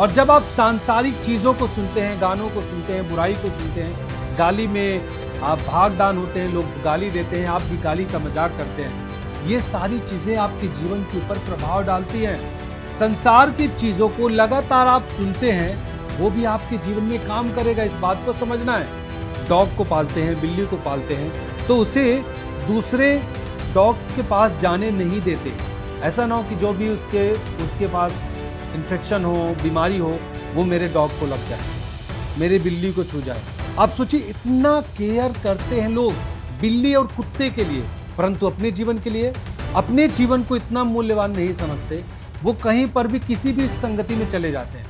और जब आप सांसारिक चीजों को सुनते हैं, गानों को सुनते हैं, बुराई को सुनते हैं, गाली में आप भागदान होते हैं, लोग गाली देते हैं, आप भी गाली का मजाक करते हैं, ये सारी चीजें आपके जीवन के ऊपर प्रभाव डालती हैं। संसार की चीजों को लगातार आप सुनते हैं, वो भी आपके जीवन में काम करेगा, इस बात को समझना है। डॉग को पालते हैं, बिल्ली को पालते हैं, तो उसे दूसरे डॉग्स के पास जाने नहीं देते। ऐसा ना हो कि जो भी उसके पास इन्फेक्शन हो, बीमारी हो, वो मेरे डॉग को लग जाए, मेरे बिल्ली को छू जाए। आप सोचिए, इतना केयर करते हैं लोग बिल्ली और कुत्ते के लिए, परंतु अपने जीवन के लिए, अपने जीवन को इतना मूल्यवान नहीं समझते। वो कहीं पर भी किसी भी संगति में चले जाते हैं,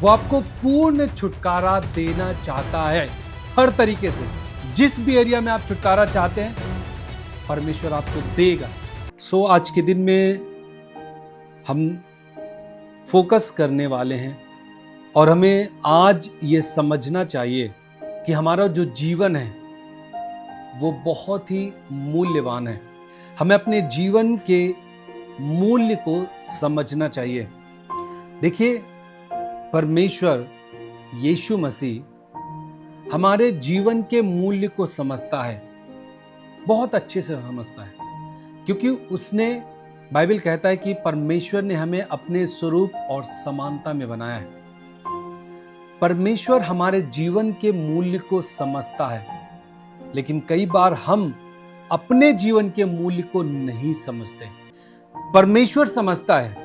वो आपको पूर्ण छुटकारा देना चाहता है हर तरीके से। जिस भी एरिया में आप छुटकारा चाहते हैं, परमेश्वर आपको देगा। सो आज के दिन में हम फोकस करने वाले हैं और हमें आज ये समझना चाहिए कि हमारा जो जीवन है वो बहुत ही मूल्यवान है। हमें अपने जीवन के मूल्य को समझना चाहिए। देखिए, परमेश्वर यीशु मसीह हमारे जीवन के मूल्य को समझता है, बहुत अच्छे से समझता है, क्योंकि उसने, बाइबल कहता है कि परमेश्वर ने हमें अपने स्वरूप और समानता में बनाया है। परमेश्वर हमारे जीवन के मूल्य को समझता है, लेकिन कई बार हम अपने जीवन के मूल्य को नहीं समझते। परमेश्वर समझता है,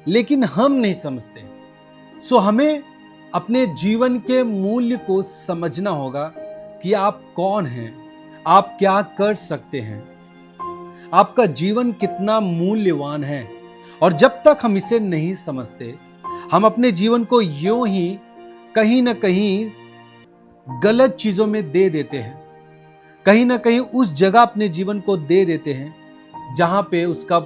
लेकिन हम नहीं समझते। सो हमें अपने जीवन के मूल्य को समझना होगा कि आप कौन हैं, आप क्या कर सकते हैं, आपका जीवन कितना मूल्यवान है। और जब तक हम इसे नहीं समझते, हम अपने जीवन को यूं ही कहीं ना कहीं गलत चीजों में दे देते हैं, कहीं ना कहीं उस जगह अपने जीवन को दे देते हैं जहां पे उसका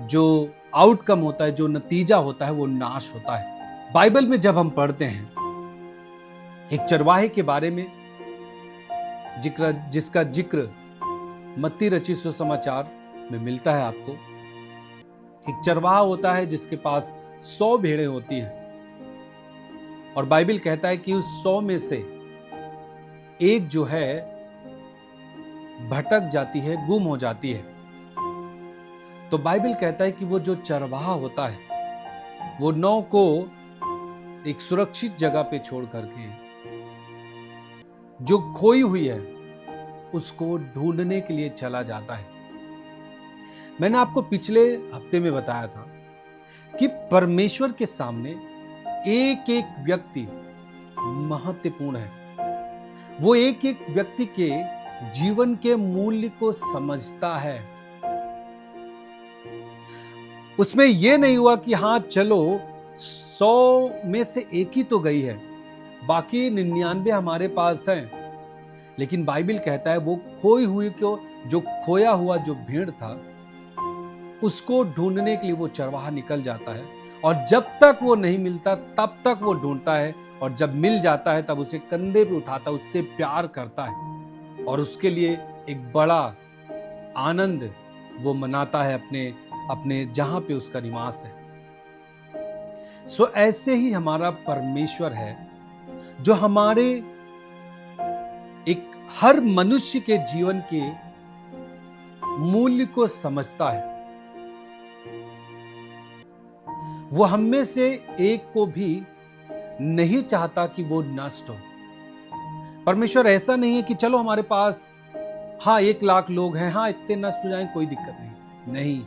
जो आउटकम होता है, जो नतीजा होता है, वो नाश होता है। बाइबल में जब हम पढ़ते हैं एक चरवाहे के बारे में, जिसका जिक्र मत्ती रचित सुसमाचार में मिलता है आपको। एक चरवाहा होता है जिसके पास 100 भेड़ें होती हैं, और बाइबल कहता है कि उस 100 में से एक जो है भटक जाती है, गुम हो जाती है। तो बाइबल कहता है कि वो जो चरवाहा होता है, वो 9 को एक सुरक्षित जगह पे छोड़ करके जो खोई हुई है उसको ढूंढने के लिए चला जाता है। मैंने आपको पिछले हफ्ते में बताया था कि परमेश्वर के सामने एक एक व्यक्ति महत्वपूर्ण है। वो एक एक व्यक्ति के जीवन के मूल्य को समझता है। उसमें यह नहीं हुआ कि हाँ चलो 100 में से एक ही तो गई है, बाकी 99 हमारे पास हैं। लेकिन बाइबल कहता है वो खोई हुई को, जो खोया हुआ जो भेड़ था, उसको ढूंढने के लिए वो चरवाहा निकल जाता है। और जब तक वो नहीं मिलता तब तक वो ढूंढता है, और जब मिल जाता है तब उसे कंधे पे उठाता है, उससे प्यार करता है, और उसके लिए एक बड़ा आनंद वो मनाता है अपने जहां पे उसका निवास है। सो ऐसे ही हमारा परमेश्वर है, जो हमारे एक हर मनुष्य के जीवन के मूल्य को समझता है। वो हम में से एक को भी नहीं चाहता कि वो नष्ट हो। परमेश्वर ऐसा नहीं है कि चलो हमारे पास हाँ 1 लाख लोग हैं, हाँ इतने नष्ट हो जाएं, कोई दिक्कत नहीं।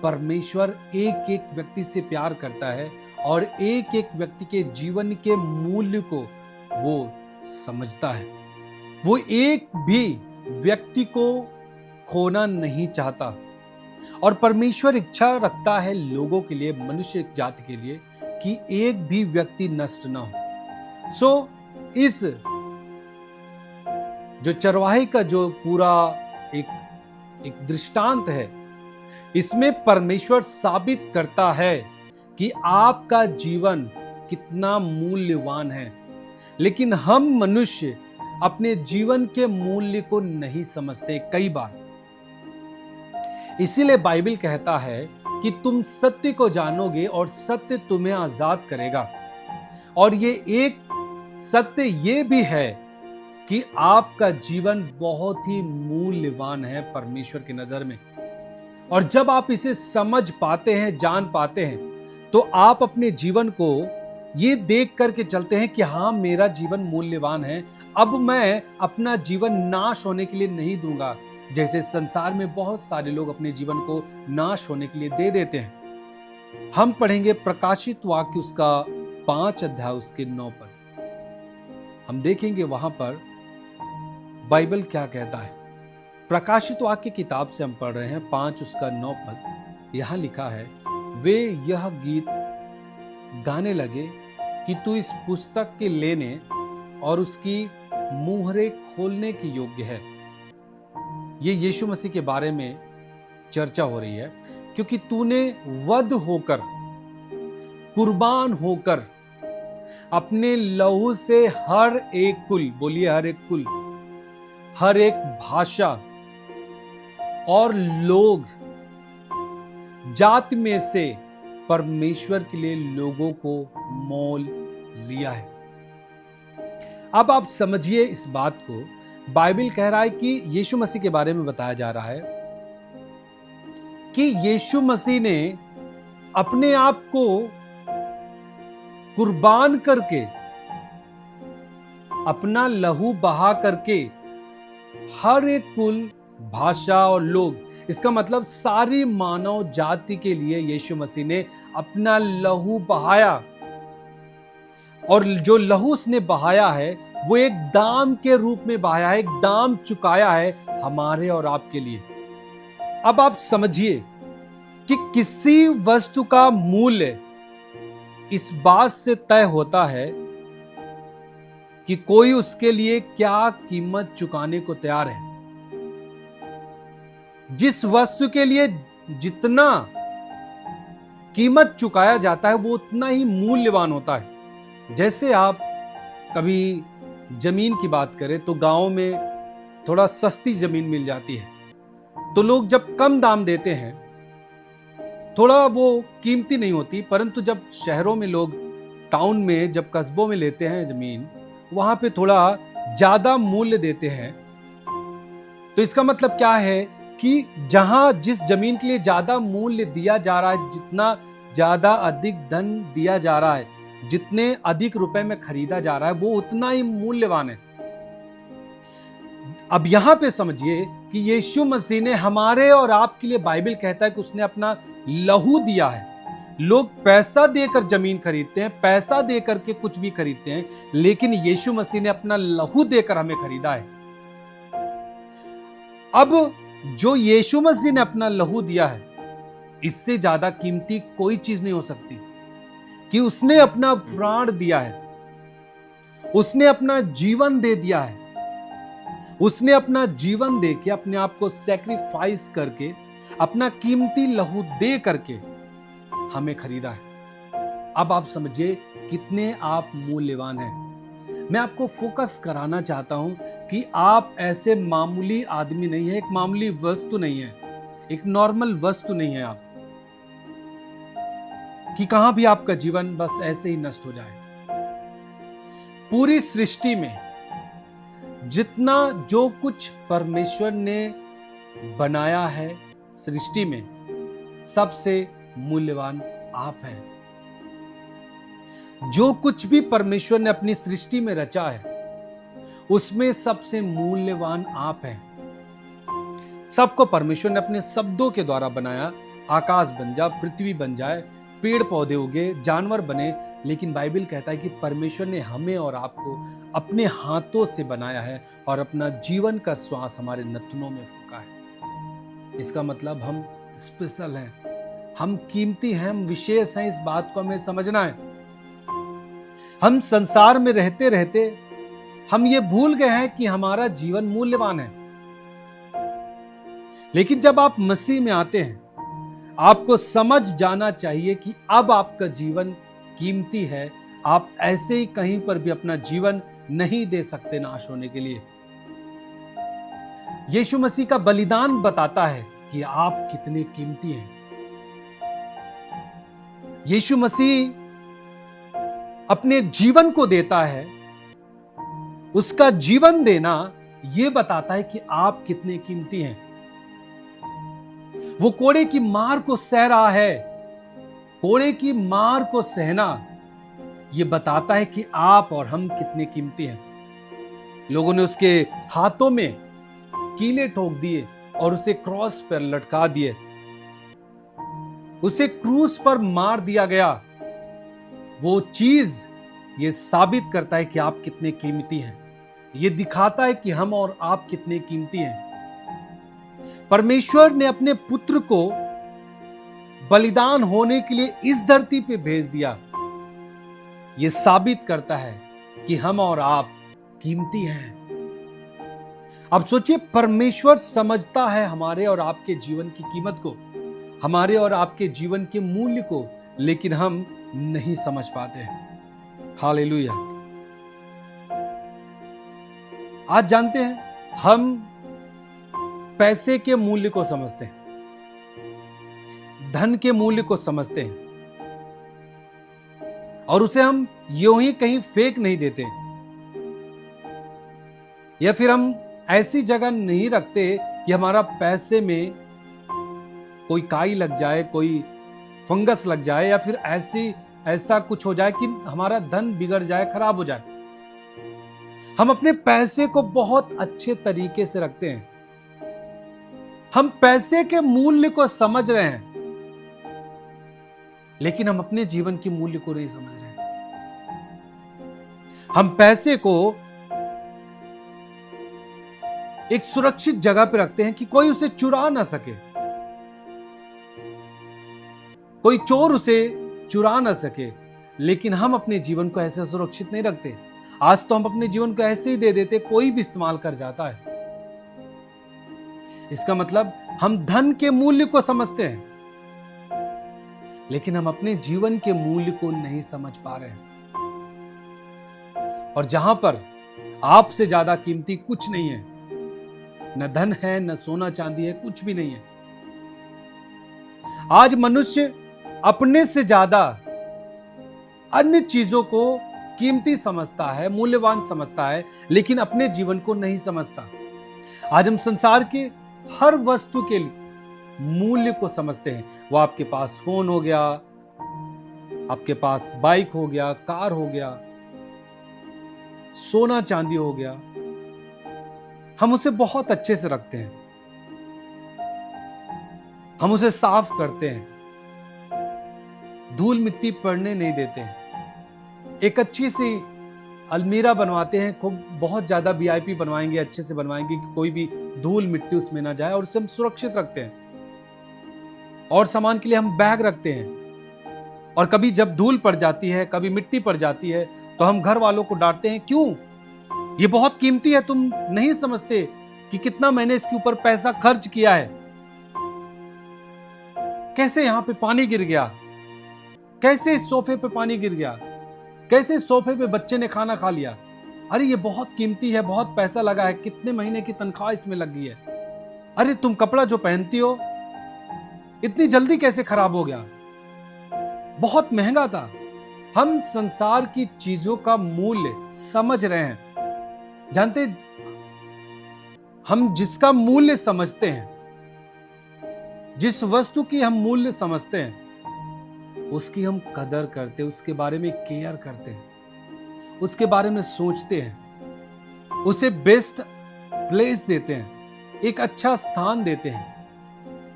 परमेश्वर एक एक व्यक्ति से प्यार करता है और एक एक व्यक्ति के जीवन के मूल्य को वो समझता है। वो एक भी व्यक्ति को खोना नहीं चाहता, और परमेश्वर इच्छा रखता है लोगों के लिए, मनुष्य जाति के लिए, कि एक भी व्यक्ति नष्ट ना हो। सो इस जो चरवाहे का जो पूरा एक दृष्टांत है, इसमें परमेश्वर साबित करता है कि आपका जीवन कितना मूल्यवान है। लेकिन हम मनुष्य अपने जीवन के मूल्य को नहीं समझते कई बार। इसीलिए बाइबल कहता है कि तुम सत्य को जानोगे और सत्य तुम्हें आजाद करेगा। और ये एक सत्य ये भी है कि आपका जीवन बहुत ही मूल्यवान है परमेश्वर की नजर में। और जब आप इसे समझ पाते हैं, जान पाते हैं, तो आप अपने जीवन को ये देख करके चलते हैं कि हाँ, मेरा जीवन मूल्यवान है। अब मैं अपना जीवन नाश होने के लिए नहीं दूंगा, जैसे संसार में बहुत सारे लोग अपने जीवन को नाश होने के लिए दे देते हैं। हम पढ़ेंगे प्रकाशित वाक्य उसका 5 अध्याय उसके 9 पद। हम देखेंगे वहां पर बाइबल क्या कहता है। प्रकाशित वाक्य किताब से हम पढ़ रहे हैं 5 उसका 9 पद। यहां लिखा है, वे यह गीत गाने लगे कि तू इस पुस्तक के लेने और उसकी मुहरे खोलने के योग्य है। ये यीशु मसीह के बारे में चर्चा हो रही है, क्योंकि तूने वध होकर, कुर्बान होकर अपने लहू से हर एक कुल, बोलिए हर एक कुल, हर एक भाषा और लोग, जाति में से परमेश्वर के लिए लोगों को मोल लिया है। अब आप समझिए इस बात को। बाइबल कह रहा है कि यीशु मसीह के बारे में बताया जा रहा है कि यीशु मसीह ने अपने आप को कुर्बान करके, अपना लहू बहा करके हर एक कुल, भाषा और लोग, इसका मतलब सारी मानव जाति के लिए यीशु मसीह ने अपना लहू बहाया। और जो लहू उसने बहाया है वो एक दाम के रूप में बहाया है, एक दाम चुकाया है हमारे और आपके लिए। अब आप समझिए कि किसी वस्तु का मूल्य इस बात से तय होता है कि कोई उसके लिए क्या कीमत चुकाने को तैयार है। जिस वस्तु के लिए जितना कीमत चुकाया जाता है वो उतना ही मूल्यवान होता है। जैसे आप कभी जमीन की बात करें तो गांव में थोड़ा सस्ती जमीन मिल जाती है, तो लोग जब कम दाम देते हैं, थोड़ा वो कीमती नहीं होती, परंतु जब शहरों में लोग, टाउन में, जब कस्बों में लेते हैं जमीन, वहां पे थोड़ा ज्यादा मूल्य देते हैं। तो इसका मतलब क्या है कि जहां जिस जमीन के लिए ज्यादा मूल्य दिया जा रहा है, जितना ज्यादा अधिक धन दिया जा रहा है, जितने अधिक रुपए में खरीदा जा रहा है, वो उतना ही मूल्यवान है। अब यहां पे समझिए कि यीशु मसीह ने हमारे और आपके लिए, बाइबल कहता है कि उसने अपना लहू दिया है। लोग पैसा देकर जमीन खरीदते हैं, पैसा देकर के कुछ भी खरीदते हैं, लेकिन यीशु मसीह ने अपना लहू देकर हमें खरीदा है। अब जो यीशु मसीह ने अपना लहू दिया है, इससे ज्यादा कीमती कोई चीज नहीं हो सकती कि उसने अपना प्राण दिया है, उसने अपना जीवन दे दिया है, उसने अपना जीवन दे के, अपने आप को सैक्रिफाइस करके, अपना कीमती लहू दे करके हमें खरीदा है। अब आप समझिए कितने आप मूल्यवान हैं। मैं आपको फोकस कराना चाहता हूं कि आप ऐसे मामूली आदमी नहीं है, एक मामूली वस्तु नहीं है, एक नॉर्मल वस्तु नहीं है आप, कि कहां भी आपका जीवन बस ऐसे ही नष्ट हो जाए। पूरी सृष्टि में जितना जो कुछ परमेश्वर ने बनाया है सृष्टि में, सबसे मूल्यवान आप हैं। जो कुछ भी परमेश्वर ने अपनी सृष्टि में रचा है, उसमें सबसे मूल्यवान आप हैं। सबको परमेश्वर ने अपने शब्दों के द्वारा बनाया। आकाश बन जा, पृथ्वी बन जाए, पेड़ पौधे उगे, जानवर बने, लेकिन बाइबल कहता है कि परमेश्वर ने हमें और आपको अपने हाथों से बनाया है और अपना जीवन का श्वास हमारे नथुनों में फूंका है। इसका मतलब हम स्पेशल हैं, हम कीमती हैं, हम विशेष हैं। इस बात को हमें समझना है। हम संसार में रहते रहते हम ये भूल गए हैं कि हमारा जीवन मूल्यवान है। लेकिन जब आप मसीह में आते हैं, आपको समझ जाना चाहिए कि अब आपका जीवन कीमती है। आप ऐसे ही कहीं पर भी अपना जीवन नहीं दे सकते नाश होने के लिए। यीशु मसीह का बलिदान बताता है कि आप कितने कीमती हैं। यीशु मसीह अपने जीवन को देता है, उसका जीवन देना यह बताता है कि आप कितने कीमती हैं। वो कोड़े की मार को सह रहा है। कोड़े की मार को सहना यह बताता है कि आप और हम कितने कीमती हैं। लोगों ने उसके हाथों में कीले ठोक दिए और उसे क्रॉस पर लटका दिए। उसे क्रूस पर मार दिया गया। वो चीज ये साबित करता है कि आप कितने कीमती हैं। ये दिखाता है कि हम और आप कितने कीमती हैं। परमेश्वर ने अपने पुत्र को बलिदान होने के लिए इस धरती पे भेज दिया। यह साबित करता है कि हम और आप कीमती हैं। अब सोचिए, परमेश्वर समझता है हमारे और आपके जीवन की कीमत को, हमारे और आपके जीवन के मूल्य को, लेकिन हम नहीं समझ पाते हैं। हालेलुया। आज जानते हैं, हम पैसे के मूल्य को समझते हैं, धन के मूल्य को समझते हैं और उसे हम यूं ही कहीं फेंक नहीं देते, या फिर हम ऐसी जगह नहीं रखते कि हमारा पैसे में कोई काई लग जाए, कोई फंगस लग जाए, या फिर ऐसा कुछ हो जाए कि हमारा धन बिगड़ जाए, खराब हो जाए। हम अपने पैसे को बहुत अच्छे तरीके से रखते हैं। हम पैसे के मूल्य को समझ रहे हैं, लेकिन हम अपने जीवन के मूल्य को नहीं समझ रहे हैं। हम पैसे को एक सुरक्षित जगह पर रखते हैं कि कोई उसे चुरा ना सके, कोई चोर उसे चुरा ना सके, लेकिन हम अपने जीवन को ऐसे सुरक्षित नहीं रखते। आज तो हम अपने जीवन को ऐसे ही दे देते, कोई भी इस्तेमाल कर जाता है। इसका मतलब हम धन के मूल्य को समझते हैं, लेकिन हम अपने जीवन के मूल्य को नहीं समझ पा रहे हैं। और जहां पर आपसे ज्यादा कीमती कुछ नहीं है, न धन है, न सोना चांदी है, कुछ भी नहीं है। आज मनुष्य अपने से ज्यादा अन्य चीजों को कीमती समझता है, मूल्यवान समझता है, लेकिन अपने जीवन को नहीं समझता। आज हम संसार के हर वस्तु के मूल्य को समझते हैं। वो आपके पास फोन हो गया, आपके पास बाइक हो गया, कार हो गया, सोना चांदी हो गया, हम उसे बहुत अच्छे से रखते हैं, हम उसे साफ करते हैं, धूल मिट्टी पड़ने नहीं देते हैं। एक अच्छी सी अलमीरा बनवाते हैं, खूब बहुत ज्यादा वीआईपी बनवाएंगे, अच्छे से बनवाएंगे कि कोई भी धूल मिट्टी उसमें ना जाए, और उसे हम सुरक्षित रखते हैं। और सामान के लिए हम बैग रखते हैं, और कभी जब धूल पड़ जाती है, कभी मिट्टी पड़ जाती है, तो हम घर वालों को डांटते हैं, क्यों? ये बहुत कीमती है, तुम नहीं समझते कि कितना मैंने इसके ऊपर पैसा खर्च किया है। कैसे यहां पे पानी गिर गया, कैसे इस सोफे पे पानी गिर गया, कैसे इस सोफे पे बच्चे ने खाना खा लिया, अरे ये बहुत कीमती है, बहुत पैसा लगा है, कितने महीने की तनख्वाह इसमें लग गई है। अरे तुम कपड़ा जो पहनती हो इतनी जल्दी कैसे खराब हो गया, बहुत महंगा था। हम संसार की चीजों का मूल्य समझ रहे हैं। जानते, हम जिसका मूल्य समझते हैं, जिस वस्तु की हम मूल्य समझते हैं, उसकी हम कदर करते हैं, उसके बारे में केयर करते हैं, उसके बारे में सोचते हैं, उसे बेस्ट प्लेस देते हैं, एक अच्छा स्थान देते हैं।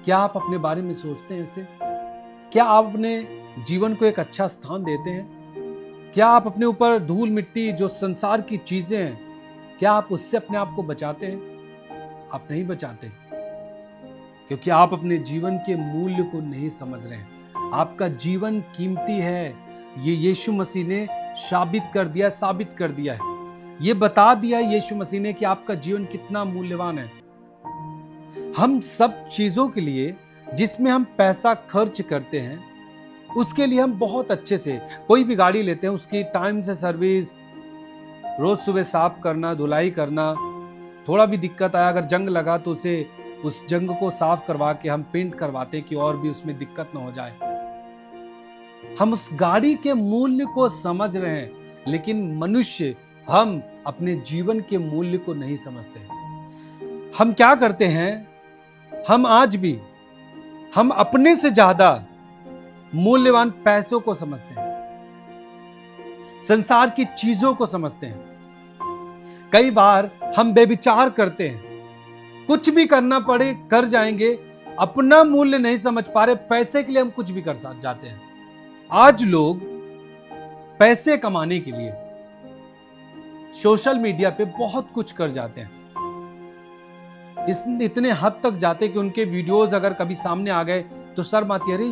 क्या आप अपने बारे में सोचते हैं इसे? क्या आप अपने जीवन को एक अच्छा स्थान देते हैं? क्या आप अपने ऊपर धूल मिट्टी जो संसार की चीजें हैं, क्या आप उससे अपने आप को बचाते हैं? आप नहीं बचाते, क्योंकि आप अपने जीवन के मूल्य को नहीं समझ रहे हैं। आपका जीवन कीमती है, ये यीशु मसीह ने साबित कर दिया है। ये बता दिया यीशु मसीह ने कि आपका जीवन कितना मूल्यवान है। हम सब चीजों के लिए जिसमें हम पैसा खर्च करते हैं, उसके लिए हम बहुत अच्छे से, कोई भी गाड़ी लेते हैं, उसकी टाइम से सर्विस, रोज सुबह साफ करना, धुलाई करना, थोड़ा भी दिक्कत आया, अगर जंग लगा तो उस जंग को साफ करवा के हम पेंट करवाते कि और भी उसमें दिक्कत ना हो जाए। हम उस गाड़ी के मूल्य को समझ रहे हैं, लेकिन मनुष्य हम अपने जीवन के मूल्य को नहीं समझते। हम क्या करते हैं, हम आज भी हम अपने से ज्यादा मूल्यवान पैसों को समझते हैं, संसार की चीजों को समझते हैं। कई बार हम बेविचार करते हैं, कुछ भी करना पड़े कर जाएंगे, अपना मूल्य नहीं समझ पा रहे, पैसे के लिए हम कुछ भी कर जाते हैं। आज लोग पैसे कमाने के लिए सोशल मीडिया पे बहुत कुछ कर जाते हैं, इतने हद तक जाते कि उनके वीडियोस अगर कभी सामने आ गए तो शर्म आती है, अरे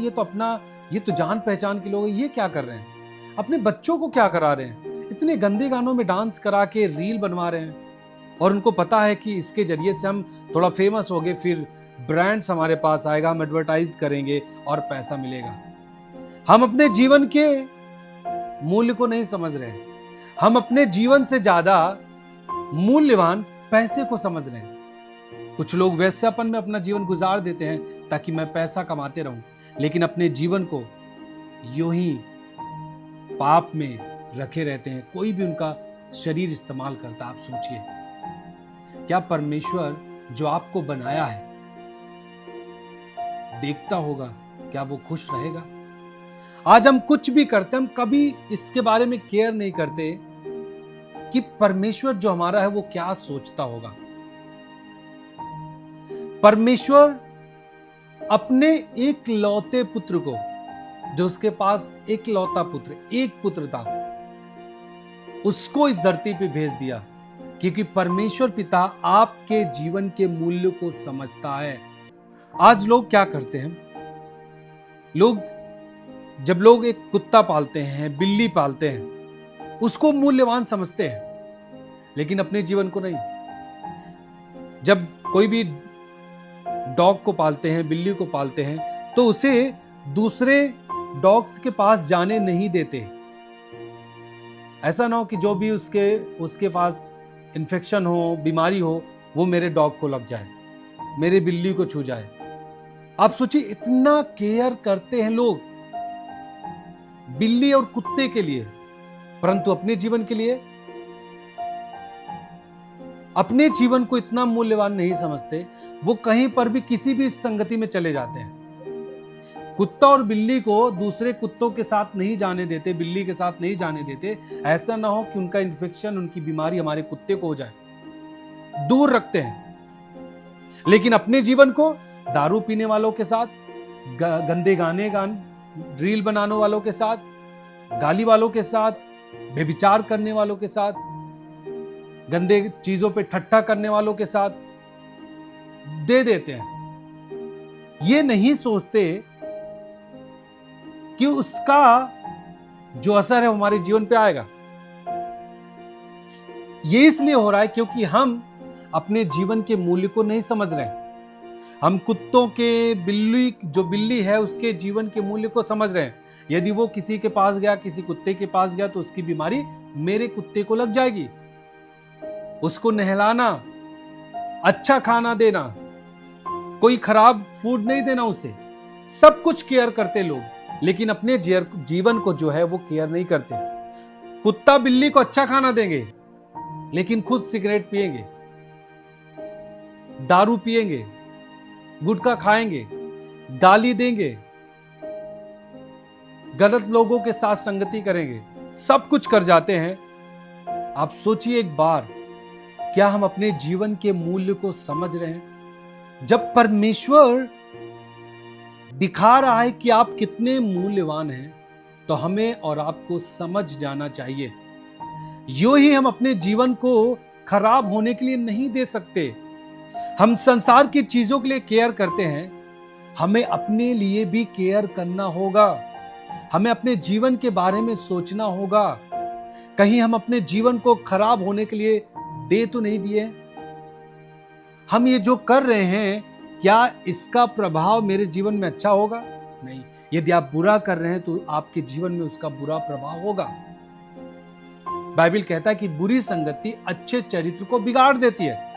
ये तो जान पहचान के लोग हैं, ये क्या कर रहे हैं, अपने बच्चों को क्या करा रहे हैं, इतने गंदे गानों में डांस करा के रील बनवा रहे हैं। और उनको पता है कि इसके जरिए से हम थोड़ा फेमस हो गए, फिर ब्रांड्स हमारे पास आएगा, हम एडवर्टाइज करेंगे और पैसा मिलेगा। हम अपने जीवन के मूल्य को नहीं समझ रहे हैं, हम अपने जीवन से ज्यादा मूल्यवान पैसे को समझ रहे हैं। कुछ लोग वैश्यापन में अपना जीवन गुजार देते हैं ताकि मैं पैसा कमाते रहूं, लेकिन अपने जीवन को यूं ही पाप में रखे रहते हैं। कोई भी उनका शरीर इस्तेमाल करता, आप सोचिए, क्या परमेश्वर जो आपको बनाया है देखता होगा, क्या वो खुश रहेगा? आज हम कुछ भी करते हैं, हम कभी इसके बारे में केयर नहीं करते कि परमेश्वर जो हमारा है वो क्या सोचता होगा। परमेश्वर अपने एक लौते पुत्र को, जो उसके पास एक लौता पुत्र, एक पुत्र था, उसको इस धरती पे भेज दिया, क्योंकि परमेश्वर पिता आपके जीवन के मूल्य को समझता है। आज लोग क्या करते हैं, जब लोग एक कुत्ता पालते हैं, बिल्ली पालते हैं, उसको मूल्यवान समझते हैं, लेकिन अपने जीवन को नहीं। जब कोई भी डॉग को पालते हैं, बिल्ली को पालते हैं, तो उसे दूसरे डॉग्स के पास जाने नहीं देते। ऐसा ना हो कि जो भी उसके पास इन्फेक्शन हो, बीमारी हो, वो मेरे डॉग को लग जाए, मेरे बिल्ली को छू जाए। आप सोचिए, इतना केयर करते हैं लोग बिल्ली और कुत्ते के लिए, परंतु अपने जीवन के लिए, अपने जीवन को इतना मूल्यवान नहीं समझते। वो कहीं पर भी किसी भी संगति में चले जाते हैं, कुत्ता और बिल्ली को दूसरे कुत्तों के साथ नहीं जाने देते, बिल्ली के साथ नहीं जाने देते। ऐसा ना हो कि उनका इन्फेक्शन, उनकी बीमारी हमारे कुत्ते को हो जाए, दूर रखते हैं। लेकिन अपने जीवन को दारू पीने वालों के साथ, गंदे गाने रील बनाने वालों के साथ, गाली वालों के साथ, व्यभिचार करने वालों के साथ, गंदे चीजों पे ठट्ठा करने वालों के साथ दे देते हैं। ये नहीं सोचते कि उसका जो असर है हमारे जीवन पे आएगा। ये इसलिए हो रहा है क्योंकि हम अपने जीवन के मूल्य को नहीं समझ रहे हैं। हम कुत्तों के, बिल्ली है उसके जीवन के मूल्य को समझ रहे हैं। यदि वो किसी के पास गया, किसी कुत्ते के पास गया, तो उसकी बीमारी मेरे कुत्ते को लग जाएगी। उसको नहलाना, अच्छा खाना देना, कोई खराब फूड नहीं देना उसे, सब कुछ केयर करते लोग, लेकिन अपने जीवन को जो है वो केयर नहीं करते। कुत्ता बिल्ली को अच्छा खाना देंगे, लेकिन खुद सिगरेट पिएंगे, दारू पिएंगे, गुटखा खाएंगे, गाली देंगे, गलत लोगों के साथ संगति करेंगे, सब कुछ कर जाते हैं। आप सोचिए एक बार, क्या हम अपने जीवन के मूल्य को समझ रहे हैं? जब परमेश्वर दिखा रहा है कि आप कितने मूल्यवान हैं, तो हमें और आपको समझ जाना चाहिए। यूं ही हम अपने जीवन को खराब होने के लिए नहीं दे सकते। हम संसार की चीजों के लिए केयर करते हैं, हमें अपने लिए भी केयर करना होगा। हमें अपने जीवन के बारे में सोचना होगा, कहीं हम अपने जीवन को खराब होने के लिए दे तो नहीं दिए। हम ये जो कर रहे हैं, क्या इसका प्रभाव मेरे जीवन में अच्छा होगा? नहीं। यदि आप बुरा कर रहे हैं तो आपके जीवन में उसका बुरा प्रभाव होगा। बाइबल कहता है कि बुरी संगति अच्छे चरित्र को बिगाड़ देती है,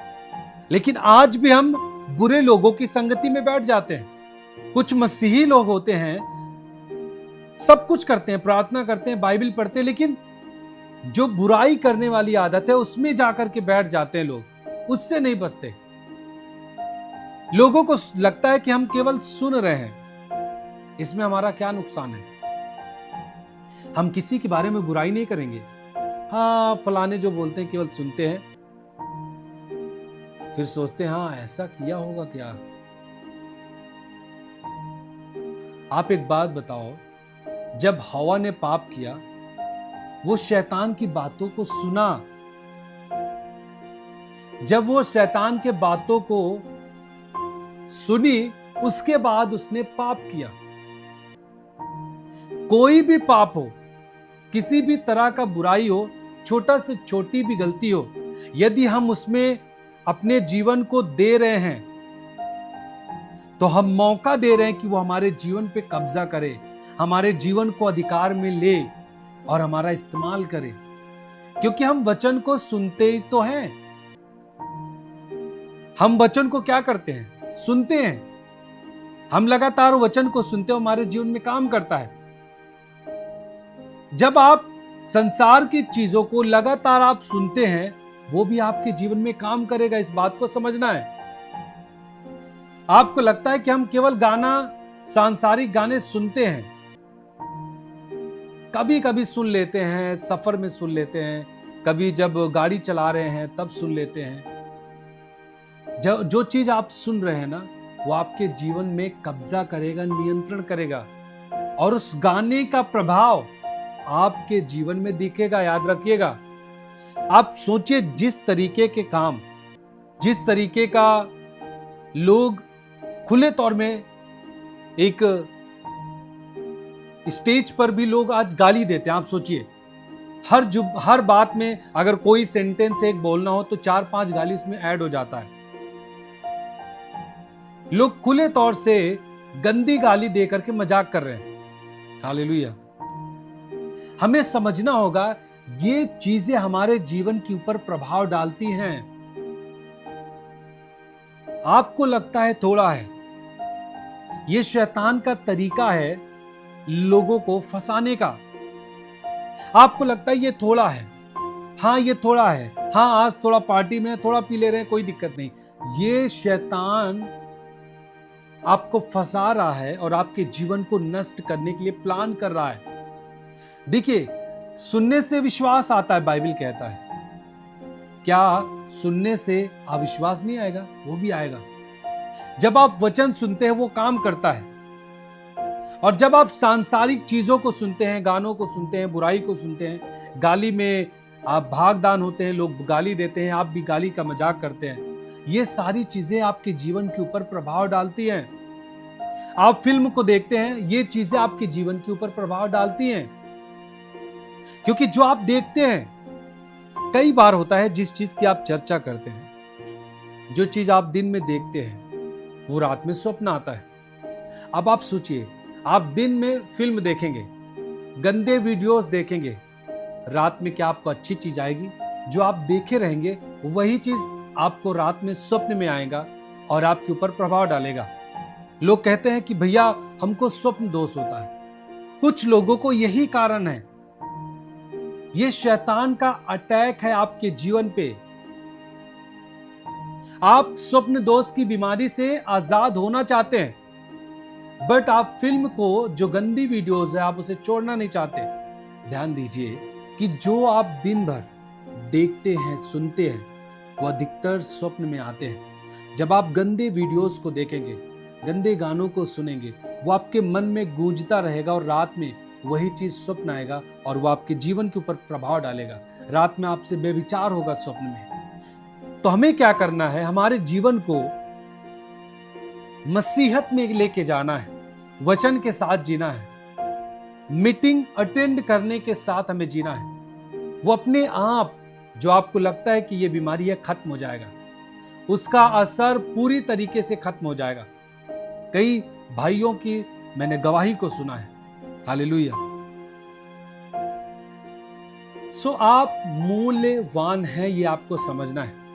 लेकिन आज भी हम बुरे लोगों की संगति में बैठ जाते हैं। कुछ मसीही लोग होते हैं, सब कुछ करते हैं, प्रार्थना करते हैं, बाइबल पढ़ते हैं, लेकिन जो बुराई करने वाली आदत है उसमें जाकर के बैठ जाते हैं लोग, उससे नहीं बचते। लोगों को लगता है कि हम केवल सुन रहे हैं, इसमें हमारा क्या नुकसान है। हम किसी के बारे में बुराई नहीं करेंगे। हाँ, फलाने जो बोलते हैं केवल सुनते हैं, फिर सोचते हैं हाँ ऐसा किया होगा क्या। आप एक बात बताओ, जब हवा ने पाप किया, वो शैतान की बातों को सुना। जब वो शैतान के बातों को सुनी, उसके बाद उसने पाप किया। कोई भी पाप हो, किसी भी तरह का बुराई हो, छोटा से छोटी भी गलती हो, यदि हम उसमें अपने जीवन को दे रहे हैं, तो हम मौका दे रहे हैं कि वो हमारे जीवन पे कब्जा करे, हमारे जीवन को अधिकार में ले और हमारा इस्तेमाल करे। क्योंकि हम वचन को सुनते ही तो हैं। हम वचन को क्या करते हैं? सुनते हैं। हम लगातार वचन को सुनते हैं, हमारे जीवन में काम करता है। जब आप संसार की चीजों को लगातार आप सुनते हैं, वो भी आपके जीवन में काम करेगा, इस बात को समझना है। आपको लगता है कि हम केवल गाना, सांसारिक गाने सुनते हैं, कभी कभी सुन लेते हैं, सफर में सुन लेते हैं, कभी जब गाड़ी चला रहे हैं तब सुन लेते हैं। जो चीज आप सुन रहे हैं ना, वो आपके जीवन में कब्जा करेगा, नियंत्रण करेगा, और उस गाने का प्रभाव आपके जीवन में दिखेगा। याद रखिएगा। आप सोचिए, जिस तरीके के काम, जिस तरीके का लोग खुले तौर में, एक स्टेज पर भी लोग आज गाली देते हैं। आप सोचिए, हर बात में अगर कोई सेंटेंस एक बोलना हो तो 4-5 गाली उसमें ऐड हो जाता है। लोग खुले तौर से गंदी गाली देकर के मजाक कर रहे हैं। हालेलुया। हमें समझना होगा, ये चीजें हमारे जीवन के ऊपर प्रभाव डालती हैं। आपको लगता है थोड़ा है, ये शैतान का तरीका है लोगों को फंसाने का। आपको लगता है ये थोड़ा है, हाँ ये थोड़ा है, हाँ आज थोड़ा पार्टी में थोड़ा पी ले रहे हैं, कोई दिक्कत नहीं। ये शैतान आपको फंसा रहा है और आपके जीवन को नष्ट करने के लिए प्लान कर रहा है। देखिए, सुनने से विश्वास आता है, बाइबल कहता है। क्या सुनने से अविश्वास नहीं आएगा? वो भी आएगा। जब आप वचन सुनते हैं वो काम करता है, और जब आप सांसारिक चीजों को सुनते हैं, गानों को सुनते हैं, बुराई को सुनते हैं, गाली में आप भागदान होते हैं, लोग गाली देते हैं, आप भी गाली का मजाक करते हैं, ये सारी चीजें आपके जीवन के ऊपर प्रभाव डालती हैं। आप फिल्म को देखते हैं, ये चीजें आपके जीवन के ऊपर प्रभाव डालती हैं। क्योंकि जो आप देखते हैं, कई बार होता है जिस चीज की आप चर्चा करते हैं, जो चीज आप दिन में देखते हैं, वो रात में स्वप्न आता है। अब आप सोचिए, आप दिन में फिल्म देखेंगे, गंदे वीडियोस देखेंगे, रात में क्या आपको अच्छी चीज आएगी? जो आप देखे रहेंगे वही चीज आपको रात में स्वप्न में आएगा और आपके ऊपर प्रभाव डालेगा। लोग कहते हैं कि भैया हमको स्वप्न दोष होता है। कुछ लोगों को यही कारण है। ये शैतान का अटैक है आपके जीवन पे। आप स्वप्न दोष की बीमारी से आजाद होना चाहते हैं, बट आप फिल्म को, जो गंदी वीडियोस है, आप उसे छोड़ना नहीं चाहते। ध्यान दीजिए कि जो आप दिन भर देखते हैं, सुनते हैं, वो अधिकतर स्वप्न में आते हैं। जब आप गंदे वीडियोस को देखेंगे, गंदे गानों को सुनेंगे, वो आपके मन में गूंजता रहेगा और रात में वही चीज स्वप्न आएगा और वो आपके जीवन के ऊपर प्रभाव डालेगा। रात में आपसे बेविचार होगा स्वप्न में। तो हमें क्या करना है? हमारे जीवन को मसीहत में लेके जाना है, वचन के साथ जीना है, मीटिंग अटेंड करने के साथ हमें जीना है। वो अपने आप, जो आपको लगता है कि ये बीमारी है, खत्म हो जाएगा, उसका असर पूरी तरीके से खत्म हो जाएगा। कई भाइयों की मैंने गवाही को सुना है। हालेलुया। सो आप मूल्यवान हैं, ये आपको समझना है।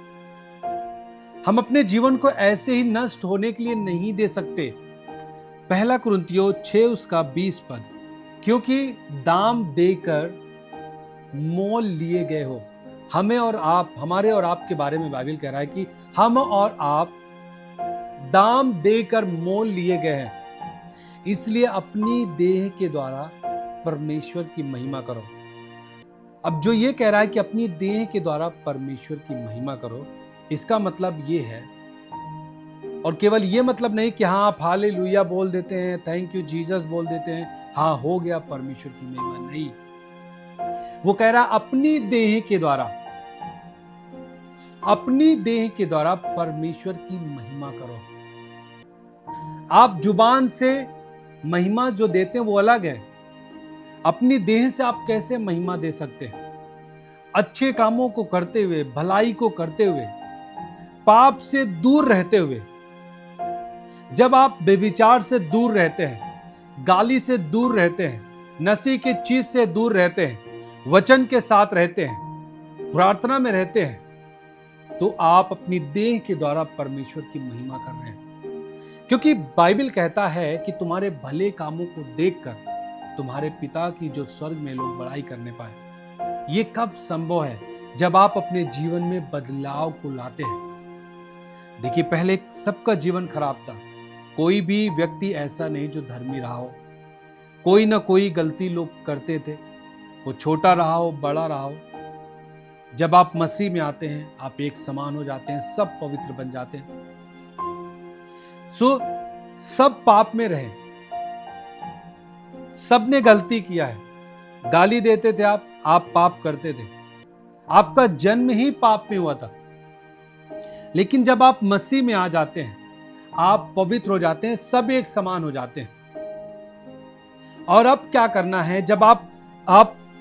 हम अपने जीवन को ऐसे ही नष्ट होने के लिए नहीं दे सकते। 1 कुरिन्थियों 6 उसका 20 पद, क्योंकि दाम देकर मोल लिए गए हो। हमें और आप, हमारे और आपके बारे में बाइबल कह रहा है कि हम और आप दाम देकर मोल लिए गए हैं, इसलिए अपनी देह के द्वारा परमेश्वर की महिमा करो। अब जो ये कह रहा है कि अपनी देह के द्वारा परमेश्वर की महिमा करो, इसका मतलब ये है, और केवल ये मतलब नहीं कि हाँ आप हालेलुया बोल देते हैं, थैंक यू जीसस बोल देते हैं, हाँ हो गया परमेश्वर की महिमा, नहीं। वो कह रहा अपनी देह के द्वारा, अपनी देह के द्वारा परमेश्वर की महिमा करो। आप जुबान से महिमा जो देते हैं वो अलग है, अपनी देह से आप कैसे महिमा दे सकते हैं? अच्छे कामों को करते हुए, भलाई को करते हुए, पाप से दूर रहते हुए। जब आप बेविचार से दूर रहते हैं, गाली से दूर रहते हैं, नशे की चीज से दूर रहते हैं, वचन के साथ रहते हैं, प्रार्थना में रहते हैं, तो आप अपनी देह के द्वारा परमेश्वर की महिमा कर रहे हैं। क्योंकि बाइबल कहता है कि तुम्हारे भले कामों को देखकर तुम्हारे पिता की जो स्वर्ग में लोग बड़ाई करने पाए। ये कब संभव है? जब आप अपने जीवन में बदलाव को लाते हैं। देखिए, पहले सबका जीवन खराब था, कोई भी व्यक्ति ऐसा नहीं जो धर्मी रहा हो, कोई ना कोई गलती लोग करते थे, वो छोटा रहा हो बड़ा रहा हो। जब आप मसीह में आते हैं, आप एक समान हो जाते हैं, सब पवित्र बन जाते हैं। सब पाप में रहे, सबने गलती किया है, गाली देते थे आप पाप करते थे, आपका जन्म ही पाप में हुआ था। लेकिन जब आप मसीह में आ जाते हैं, आप पवित्र हो जाते हैं, सब एक समान हो जाते हैं। और अब क्या करना है? जब आप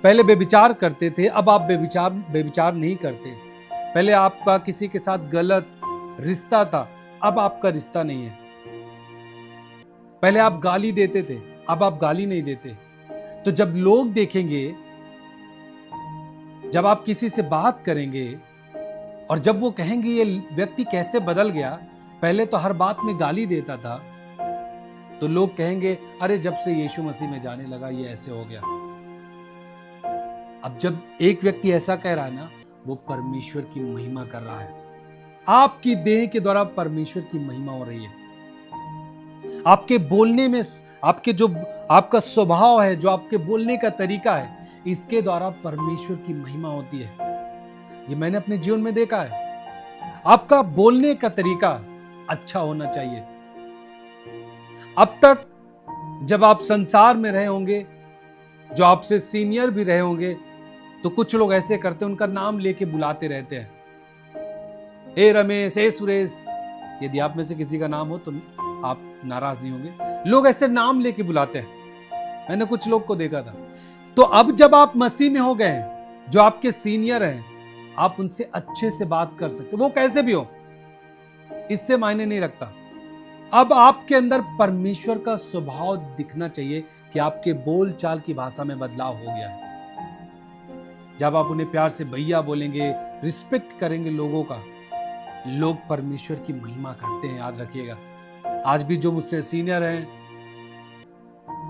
पहले बेविचार करते थे, अब आप बेविचार नहीं करते। पहले आपका किसी के साथ गलत रिश्ता था, अब आपका रिश्ता नहीं है। पहले आप गाली देते थे, अब आप गाली नहीं देते। तो जब लोग देखेंगे, जब आप किसी से बात करेंगे और जब वो कहेंगे ये व्यक्ति कैसे बदल गया, पहले तो हर बात में गाली देता था, तो लोग कहेंगे अरे जब से यीशु मसीह में जाने लगा ये ऐसे हो गया। अब जब एक व्यक्ति ऐसा कह रहा है ना, वो परमेश्वर की महिमा कर रहा है। आपकी देह के द्वारा परमेश्वर की महिमा हो रही है। आपके बोलने में, आपका स्वभाव है, जो आपके बोलने का तरीका है, इसके द्वारा परमेश्वर की महिमा होती है। ये मैंने अपने जीवन में देखा है। आपका बोलने का तरीका अच्छा होना चाहिए। अब तक जब आप संसार में रहे होंगे, जो आपसे सीनियर भी रहे होंगे, तो कुछ लोग ऐसे करते हैं, उनका नाम लेके बुलाते रहते हैं, ए रमेश, ए सुरेश। यदि आप में से किसी का नाम हो तो आप नाराज नहीं होंगे। लोग ऐसे नाम लेके बुलाते हैं, मैंने कुछ लोग को देखा था। तो अब जब आप मसीह में हो गए हैं, जो आपके सीनियर हैं, आप उनसे अच्छे से बात कर सकते, वो कैसे भी हो, इससे मायने नहीं रखता। अब आपके अंदर परमेश्वर का स्वभाव दिखना चाहिए कि आपके बोल चाल की भाषा में बदलाव हो गया है। जब आप उन्हें प्यार से भैया बोलेंगे, रिस्पेक्ट करेंगे लोगों का, लोग परमेश्वर की महिमा करते हैं। याद रखिएगा, आज भी जो मुझसे सीनियर हैं,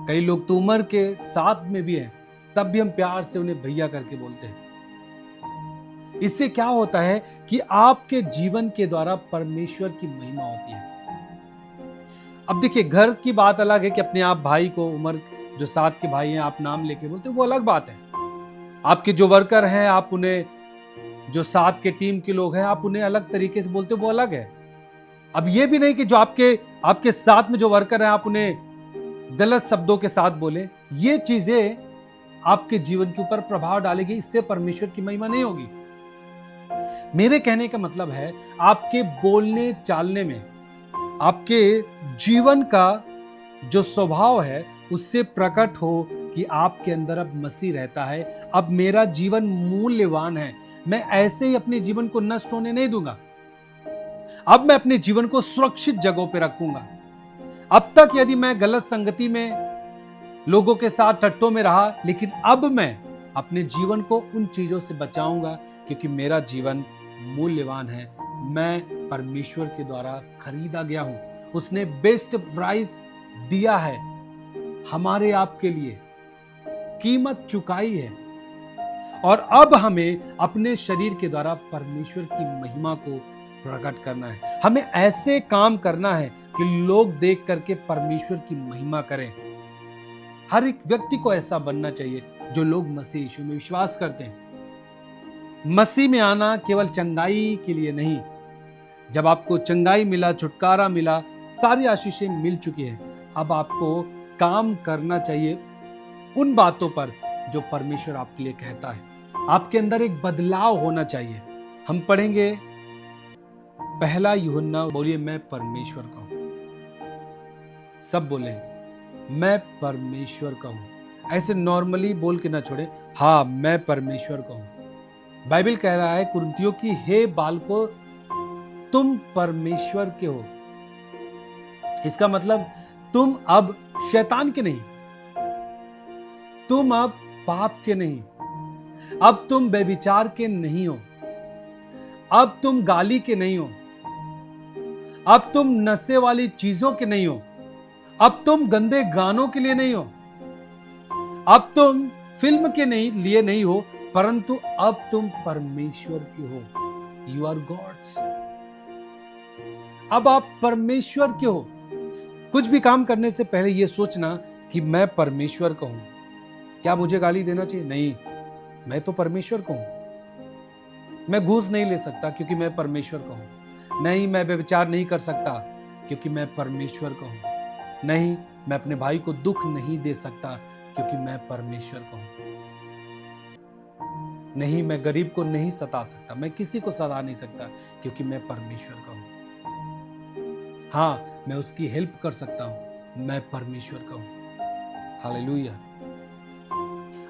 कई लोग तो उम्र के साथ में भी हैं, तब भी हम प्यार से उन्हें भैया करके बोलते हैं। इससे क्या होता है कि आपके जीवन के द्वारा परमेश्वर की महिमा होती है। अब देखिए, घर की बात अलग है कि अपने आप भाई को, उम्र जो साथ के भाई हैं, आप नाम लेके बोलते हैं, वो अलग बात है। आपके जो वर्कर हैं, आप उन्हें, जो साथ के टीम के लोग हैं, आप उन्हें अलग तरीके से बोलते हैं, वो अलग है। अब ये भी नहीं कि जो आपके साथ में जो वर्कर हैं, आप उन्हें गलत शब्दों के साथ बोलें। ये चीजें आपके जीवन के ऊपर प्रभाव डालेगी, इससे परमेश्वर की महिमा नहीं होगी। मेरे कहने का मतलब है, आपके बोलने चालने में, आपके जीवन का जो स्वभाव है, उससे प्रकट हो कि आपके अंदर अब मसीह रहता है। अब मेरा जीवन मूल्यवान है, मैं ऐसे ही अपने जीवन को नष्ट होने नहीं दूंगा। अब मैं अपने जीवन को सुरक्षित जगहों पे रखूंगा। अब तक यदि मैं गलत संगति में, लोगों के साथ टट्टों में रहा, लेकिन अब मैं अपने जीवन को उन चीजों से बचाऊंगा, क्योंकि मेरा जीवन मूल्यवान है। मैं परमेश्वर के द्वारा खरीदा गया हूं। उसने बेस्ट प्राइस दिया है हमारे आपके लिए। कीमत चुकाई है और अब हमें अपने शरीर के द्वारा परमेश्वर की महिमा को प्रकट करना है। हमें ऐसे काम करना है कि लोग देख करके परमेश्वर की महिमा करें। हर एक व्यक्ति को ऐसा बनना चाहिए जो लोग मसीह यीशु में विश्वास करते हैं। मसीह में आना केवल चंगाई के लिए नहीं। जब आपको चंगाई मिला, छुटकारा मिला, सारी आशीषें मिल चुकी हैं, अब आपको काम करना चाहिए उन बातों पर जो परमेश्वर आपके लिए कहता है। आपके अंदर एक बदलाव होना चाहिए। हम पढ़ेंगे पहला यूहन्ना, बोलिए मैं परमेश्वर का हूं। सब बोले मैं परमेश्वर का हूं। ऐसे नॉर्मली बोल के ना छोड़े, हाँ मैं परमेश्वर का हूं। बाइबल कह रहा है कुरिन्थियों की, हे बालको तुम परमेश्वर के हो। इसका मतलब तुम अब शैतान के नहीं, तुम अब पाप के नहीं, अब तुम व्यभिचार के नहीं हो, अब तुम गाली के नहीं हो, अब तुम नशे वाली चीजों के नहीं हो, अब तुम गंदे गानों के लिए नहीं हो, अब तुम फिल्म के लिए नहीं हो, परंतु अब तुम परमेश्वर के हो। You are gods. अब आप परमेश्वर के हो। कुछ भी काम करने से पहले यह सोचना कि मैं परमेश्वर का हूं। क्या मुझे गाली देना चाहिए? नहीं, मैं तो परमेश्वर का हूं। मैं घूस नहीं ले सकता क्योंकि मैं परमेश्वर का हूं। नहीं, मैं व्यभिचार नहीं कर सकता क्योंकि मैं परमेश्वर का हूं। नहीं, मैं अपने भाई को दुख नहीं दे सकता क्योंकि मैं परमेश्वर का हूं। नहीं, मैं गरीब को नहीं सता सकता, मैं किसी को सता नहीं सकता क्योंकि मैं परमेश्वर का हूं। हाँ, मैं उसकी हेल्प कर सकता हूं, मैं परमेश्वर का हूं। हालेलुया।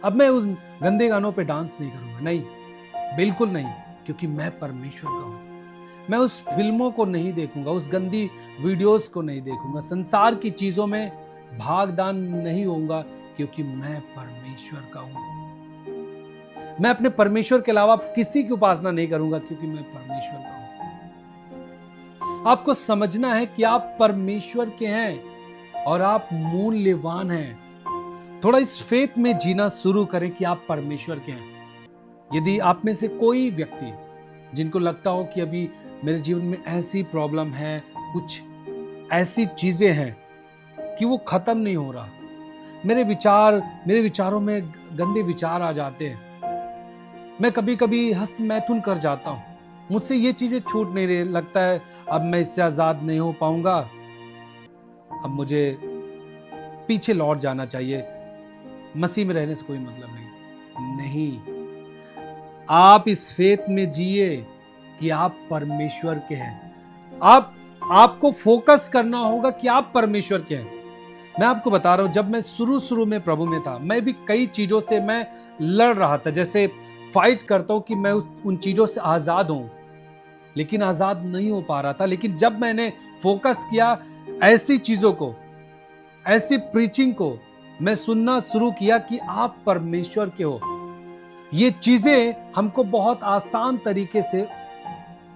अब मैं उन गंदे गानों पे डांस नहीं करूंगा, नहीं, बिल्कुल नहीं, क्योंकि मैं परमेश्वर का हूं। मैं उस फिल्मों को नहीं देखूंगा, उस गंदी वीडियोस को नहीं देखूंगा, संसार की चीजों में भागदान नहीं होऊंगा क्योंकि मैं परमेश्वर का हूं। मैं अपने परमेश्वर के अलावा किसी की उपासना नहीं करूंगा क्योंकि मैं परमेश्वर का हूं। आपको समझना है कि आप परमेश्वर के हैं और आप मूल्यवान हैं। थोड़ा इस फेथ में जीना शुरू करें कि आप परमेश्वर के हैं। यदि आप में से कोई व्यक्ति जिनको लगता हो कि अभी मेरे जीवन में ऐसी प्रॉब्लम है, कुछ ऐसी चीजें हैं कि वो खत्म नहीं हो रहा, मेरे विचारों में गंदे विचार आ जाते हैं, मैं कभी कभी हस्तमैथुन कर जाता हूं, मुझसे ये चीजें छूट नहीं रही, लगता है अब मैं इससे आजाद नहीं हो पाऊंगा, अब मुझे पीछे लौट जाना चाहिए, मसीह में रहने से कोई मतलब नहीं। आप इस फेथ में जिए कि आप परमेश्वर के हैं। आपको फोकस करना होगा कि आप परमेश्वर के हैं। मैं आपको बता रहा हूं, जब मैं शुरू में प्रभु में था, मैं भी कई चीजों से मैं लड़ रहा था, जैसे फाइट करता हूं कि मैं उन चीजों से आजाद हूं, लेकिन आजाद नहीं हो पा रहा था। लेकिन जब मैंने फोकस किया ऐसी चीजों को, ऐसी प्रीचिंग को मैं सुनना शुरू किया कि आप परमेश्वर के हो, ये चीजें हमको बहुत आसान तरीके से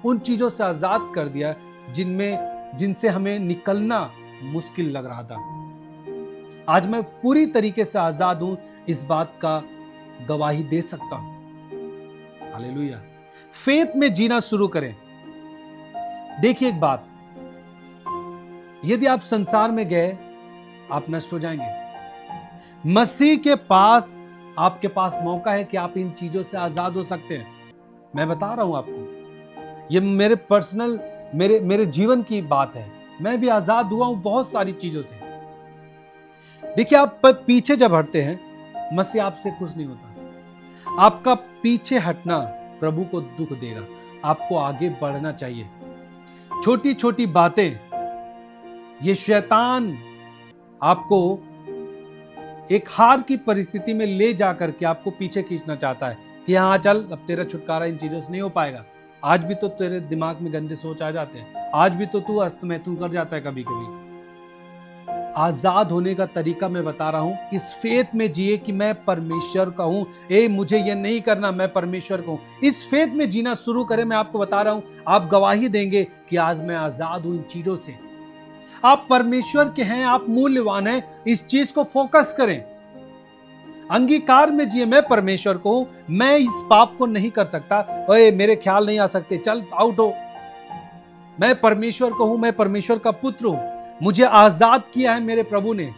उन चीजों से आजाद कर दिया जिनसे हमें निकलना मुश्किल लग रहा था। आज मैं पूरी तरीके से आजाद हूं, इस बात का गवाही दे सकता हूं। हालेलुया। फेथ में जीना शुरू करें। देखिए एक बात, यदि आप संसार में गए आप नष्ट हो जाएंगे। मसीह के पास आपके पास मौका है कि आप इन चीजों से आजाद हो सकते हैं। मैं बता रहा हूं आपको, ये मेरे पर्सनल मेरे जीवन की बात है। मैं भी आजाद हुआ हूं बहुत सारी चीजों से। देखिए, आप पीछे जब हटते हैं, मसीह आपसे खुश नहीं होता। आपका पीछे हटना प्रभु को दुख देगा। आपको आगे बढ़ना चाहिए। छोटी छोटी बातें, ये शैतान आपको एक हार की परिस्थिति में ले जाकर के आपको पीछे खींचना चाहता है कि हाँ चल, अब तेरा छुटकारा इन चीजों से नहीं हो पाएगा। आज भी तो तेरे दिमाग में गंदे सोच आ जाते हैं, आज भी तो तू हस्तमैथुन कर जाता है कभी कभी। आजाद होने का तरीका मैं बता रहा हूं, इस फेथ में जिए कि मैं परमेश्वर का हूं। मुझे ये नहीं करना, मैं परमेश्वर का हूं। इस फेथ में जीना शुरू करें। मैं आपको बता रहा हूं, आप गवाही देंगे कि आज मैं आजाद हूं इन चीजों से। आप परमेश्वर के हैं, आप मूल्यवान हैं। इस चीज को फोकस करें। अंगीकार में जिए, मैं परमेश्वर को हूं, मैं इस पाप को नहीं कर सकता, ओए मेरे ख्याल नहीं आ सकते, चल आउट हो। मैं परमेश्वर को हूं, मैं परमेश्वर का पुत्र हूं, मुझे आजाद किया है मेरे प्रभु ने,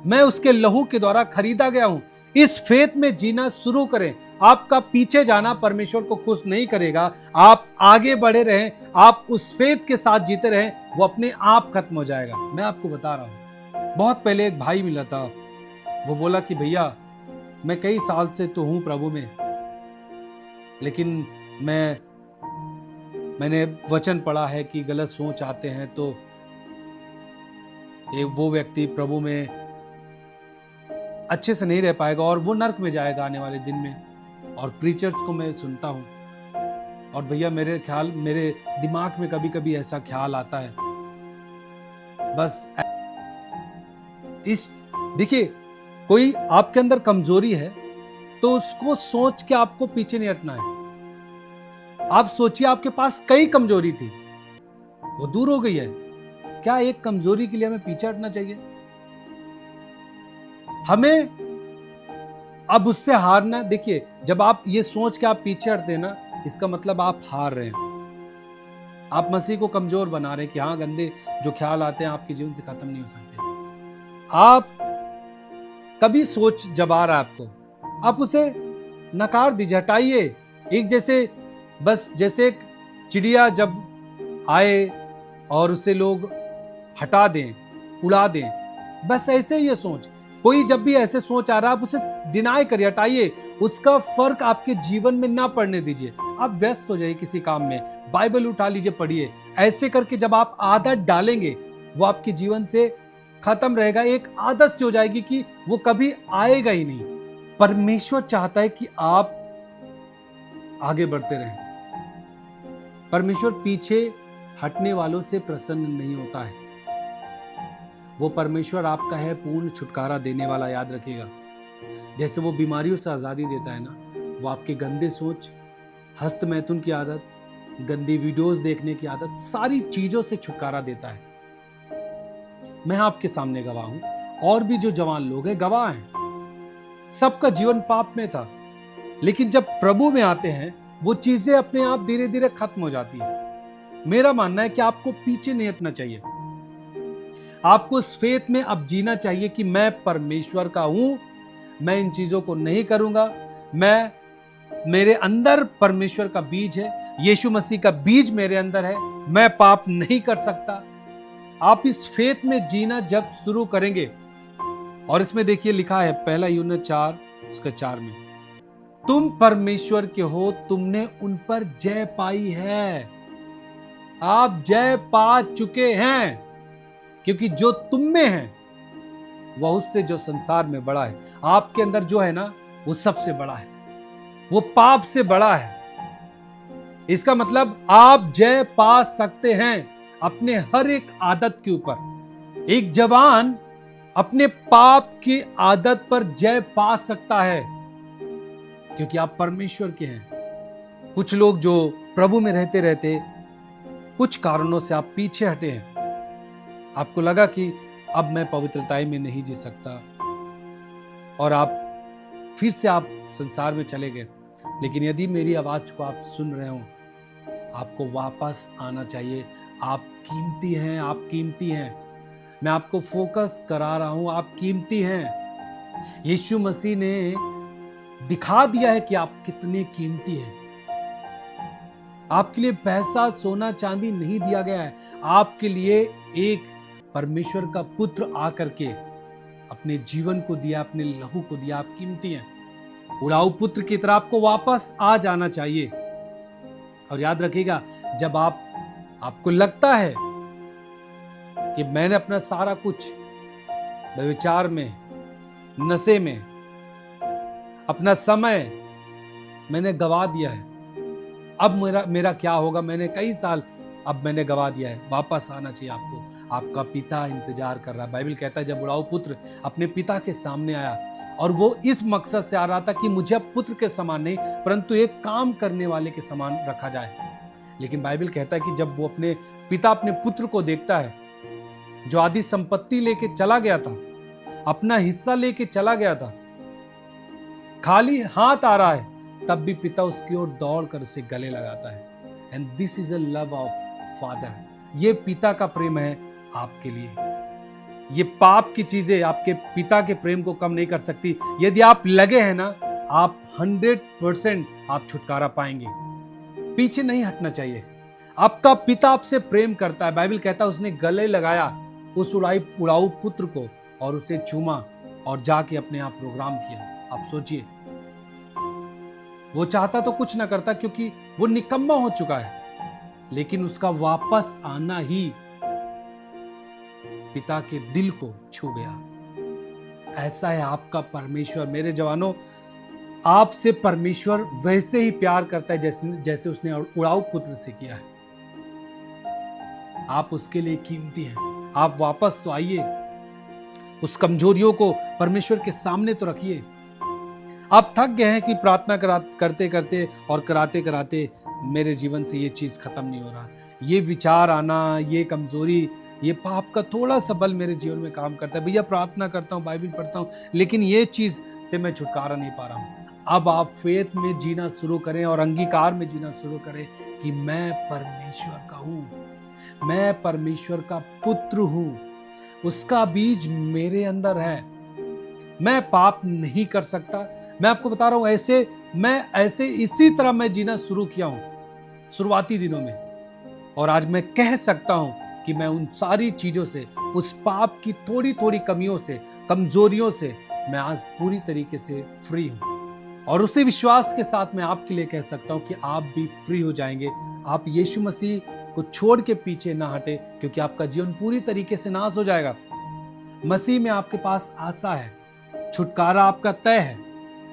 मैं उसके लहू के द्वारा खरीदा गया हूं। इस फेथ में जीना शुरू करें। आपका पीछे जाना परमेश्वर को खुश नहीं करेगा। आप आगे बढ़े रहें, आप उस फेथ के साथ जीते रहें, वो अपने आप खत्म हो जाएगा। मैं आपको बता रहा हूं, बहुत पहले एक भाई मिला था, वो बोला कि भैया मैं कई साल से तो हूं प्रभु में, लेकिन मैंने वचन पढ़ा है कि गलत सोच आते हैं तो वो व्यक्ति प्रभु में अच्छे से नहीं रह पाएगा और वो नर्क में जाएगा आने वाले दिन में। और प्रीचर्स को मैं सुनता हूं, और भैया मेरे दिमाग में कभी कभी ऐसा ख्याल आता है, बस देखिए, कोई आपके अंदर कमजोरी है तो उसको सोच के आपको पीछे नहीं हटना है। आप सोचिए, आपके पास कई कमजोरी थी, वो दूर हो गई है, क्या एक कमजोरी के लिए हमें पीछे हटना चाहिए? हमें अब उससे हारना, देखिए जब आप ये सोच के आप पीछे हटते हैं ना, इसका मतलब आप हार रहे हैं। आप मसीह को कमजोर बना रहे हैं कि हाँ, गंदे जो ख्याल आते हैं आपके जीवन से खत्म नहीं हो सकते। आप कभी सोच जब आ रहा है आपको, आप उसे नकार दीजिए, हटाइए। एक जैसे एक चिड़िया जब आए और उसे लोग हटा दें, उड़ा दें, बस ऐसे ही ये सोच। कोई जब भी ऐसे सोच आ रहा है, आप उसे डिनाई करिए, हटाइए, उसका फर्क आपके जीवन में ना पड़ने दीजिए। आप व्यस्त हो जाइए किसी काम में, बाइबल उठा लीजिए, पढ़िए। ऐसे करके जब आप आदत डालेंगे, वो आपके जीवन से खत्म रहेगा, एक आदत से हो जाएगी कि वो कभी आएगा ही नहीं। परमेश्वर चाहता है कि आप आगे बढ़ते रहें। परमेश्वर पीछे हटने वालों से प्रसन्न नहीं होता है। वो परमेश्वर आपका है पूर्ण छुटकारा देने वाला, याद रखिएगा। जैसे वो बीमारियों से आजादी देता है ना, वो आपके गंदे सोच, हस्त मैथुन की आदत, गंदी वीडियोस देखने की आदत, सारी चीजों से छुटकारा देता है। मैं आपके सामने गवाह हूं, और भी जो जवान लोग हैं गवाह हैं। सबका जीवन पाप में था, लेकिन जब प्रभु में आते हैं, वो चीजें अपने आप धीरे धीरे खत्म हो जाती है। मेरा मानना है कि आपको पीछे नहीं हटना चाहिए। आपको इस फेथ में अब जीना चाहिए कि मैं परमेश्वर का हूं, मैं इन चीजों को नहीं करूंगा। मेरे अंदर परमेश्वर का बीज है, यीशु मसीह का बीज मेरे अंदर है, मैं पाप नहीं कर सकता। आप इस फेथ में जीना जब शुरू करेंगे, और इसमें देखिए लिखा है 1 यूहन्ना 4:4 में, तुम परमेश्वर के हो, तुमने उन पर जय पाई है। आप जय पा चुके हैं, क्योंकि जो तुम में है वह उससे जो संसार में बड़ा है। आपके अंदर जो है ना, वो सबसे बड़ा है, वो पाप से बड़ा है। इसका मतलब आप जय पा सकते हैं अपने हर एक आदत के ऊपर। एक जवान अपने पाप की आदत पर जय पा सकता है, क्योंकि आप परमेश्वर के हैं। कुछ लोग जो प्रभु में रहते रहते कुछ कारणों से आप पीछे हटे हैं, आपको लगा कि अब मैं पवित्रताई में नहीं जी सकता, और आप फिर से आप संसार में चले गए। लेकिन यदि मेरी आवाज को आप सुन रहे हो, आपको वापस आना चाहिए। आप कीमती हैं, आप कीमती हैं। मैं आपको फोकस करा रहा हूं, आप कीमती हैं। यीशु मसीह ने दिखा दिया है कि आप कितने कीमती हैं। आपके लिए पैसा, सोना, चांदी नहीं दिया गया है। आपके लिए एक परमेश्वर का पुत्र आकर के अपने जीवन को दिया, अपने लहू को दिया। आप कीमती हैं। उड़ाऊ पुत्र की तरह आपको वापस आ जाना चाहिए। और याद रखिएगा, जब आपको लगता है कि मैंने अपना सारा कुछ व्यभिचार में, नशे में, अपना समय मैंने गवा दिया है, अब मेरा क्या होगा, मैंने कई साल अब मैंने गवा दिया है, वापस आना चाहिए आपको। आपका पिता इंतजार कर रहा है। बाइबल कहता है जब उड़ाऊ पुत्र अपने पिता के सामने आया, और वो इस मकसद से आ रहा था कि मुझे अब पुत्र के समान नहीं, परंतु एक काम करने वाले के समान रखा जाए। लेकिन बाइबल कहता है कि जब वो अपने पिता अपने पुत्र को देखता है, जो आधी संपत्ति लेके चला गया था, अपना हिस्सा लेके चला गया था, खाली हाथ आ रहा है तब भी पिता उसकी ओर दौड़कर उसे गले लगाता है। And this is a love of father. ये पिता का प्रेम है आपके लिए। ये पाप की चीजें आपके पिता के प्रेम को कम नहीं कर सकती। यदि आप लगे हैं ना, आप 100% आप छुटकारा पाएंगे। पीछे नहीं हटना चाहिए। आपका पिता आपसे प्रेम करता है। बाइबल कहता है उसने गले लगाया उस उड़ाऊ पुत्र को और उसे चूमा और जाके अपने आप प्रोग्राम किया। आप सोचिए, वो चाहता तो कुछ ना करता क्योंकि वो निकम्मा हो चुका है, लेकिन उसका वापस आना ही पिता के दिल को छू गया। ऐसा है आपका परमेश्वर। मेरे जवानों, आपसे परमेश्वर वैसे ही प्यार करता है जैसे उसने उड़ाऊ पुत्र से किया है। आप उसके लिए कीमती हैं। आप वापस तो आइए, उस कमजोरियों को परमेश्वर के सामने तो रखिए। आप थक गए हैं कि प्रार्थना करते करते और कराते कराते मेरे जीवन से ये चीज खत्म नहीं हो रहा। ये विचार आना, ये कमजोरी, ये पाप का थोड़ा सा बल मेरे जीवन में काम करता है। भैया प्रार्थना करता हूँ, बाइबल पढ़ता हूँ, लेकिन ये चीज से मैं छुटकारा नहीं पा रहा हूँ। अब आप फेथ में जीना शुरू करें और अंगीकार में जीना शुरू करें कि मैं परमेश्वर का हूँ, मैं परमेश्वर का पुत्र हूँ, उसका बीज मेरे अंदर है। मैं पाप नहीं कर सकता। मैं आपको बता रहा हूं, ऐसे इसी तरह मैं जीना शुरू किया हूं शुरुआती दिनों में, और आज मैं कह सकता हूं कि मैं उन सारी चीजों से, उस पाप की थोड़ी थोड़ी कमियों से, कमजोरियों से मैं आज पूरी तरीके से फ्री हूं। और उसी विश्वास के साथ मैं आपके लिए कह सकता हूं कि आप भी फ्री हो जाएंगे। आप यीशु मसीह को छोड़ के पीछे ना हटे, क्योंकि आपका जीवन पूरी तरीके से नाश हो जाएगा। मसीह में आपके पास आशा है, छुटकारा आपका तय है।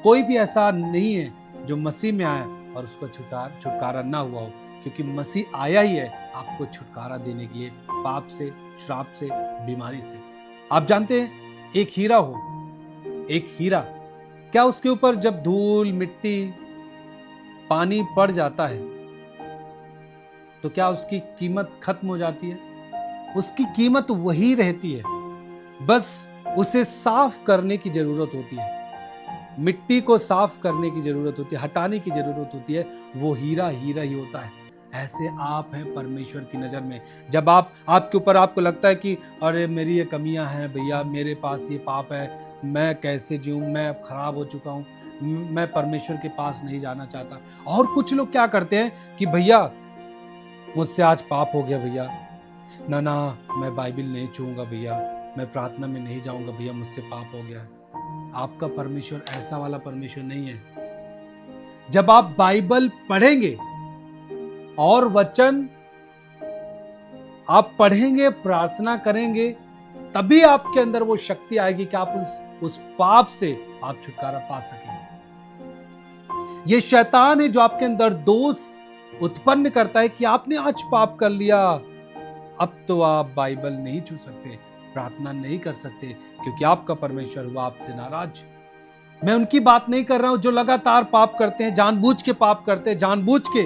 कोई भी ऐसा नहीं है जो मसीह में आया और उसको छुटकारा ना हुआ हो, क्योंकि मसीह आया ही है आपको छुटकारा देने के लिए, पाप से, श्राप से, बीमारी से। आप जानते हैं, एक हीरा क्या उसके ऊपर जब धूल, मिट्टी, पानी पड़ जाता है तो क्या उसकी कीमत खत्म हो जाती है? उसकी कीमत वही रहती है, बस उसे साफ करने की जरूरत होती है, मिट्टी को साफ करने की जरूरत होती है, हटाने की जरूरत होती है। वो हीरा हीरा ही होता है। ऐसे आप हैं परमेश्वर की नजर में। जब आपके ऊपर आपको लगता है कि अरे मेरी ये कमियां हैं भैया, मेरे पास ये पाप है, मैं कैसे जीऊं, मैं खराब हो चुका हूं, मैं परमेश्वर के पास नहीं जाना चाहता। और कुछ लोग क्या करते हैं कि भैया मुझसे आज पाप हो गया भैया, ना मैं बाइबल नहीं छूऊंगा भैया, मैं प्रार्थना में नहीं जाऊंगा भैया, मुझसे पाप हो गया है। आपका परमेश्वर ऐसा वाला परमेश्वर नहीं है। जब आप बाइबल पढ़ेंगे और वचन आप पढ़ेंगे, प्रार्थना करेंगे, तभी आपके अंदर वो शक्ति आएगी कि आप उस पाप से आप छुटकारा पा सकेंगे। ये शैतान है जो आपके अंदर दोष उत्पन्न करता है कि आपने आज पाप कर लिया, अब तो आप बाइबल नहीं छू सकते, प्रार्थना नहीं कर सकते, क्योंकि आपका परमेश्वर हुआ आपसे नाराज। मैं उनकी बात नहीं कर रहा हूं जो लगातार पाप करते हैं, जानबूझ के पाप करते हैं, जानबूझ के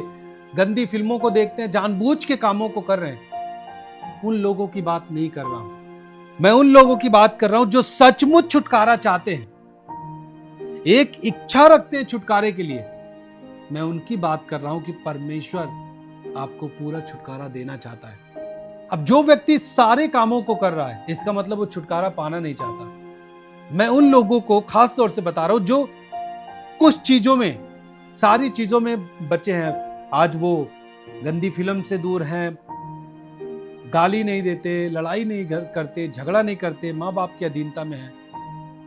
गंदी फिल्मों को देखते हैं, जानबूझ के कामों को कर रहे हैं। उन लोगों की बात नहीं कर रहा हूं। मैं उन लोगों की बात कर रहा हूं जो सचमुच छुटकारा चाहते हैं, एक इच्छा रखते हैं छुटकारे के लिए। मैं उनकी बात कर रहा हूं कि परमेश्वर आपको पूरा छुटकारा देना चाहता है। अब जो व्यक्ति सारे कामों को कर रहा है, इसका मतलब वो छुटकारा पाना नहीं चाहता। मैं उन लोगों को खास तौर से बता रहा हूं जो कुछ चीजों में, सारी चीजों में बचे हैं। आज वो गंदी फिल्म से दूर हैं, गाली नहीं देते, लड़ाई नहीं करते, झगड़ा नहीं करते, माँ बाप की अधीनता में है,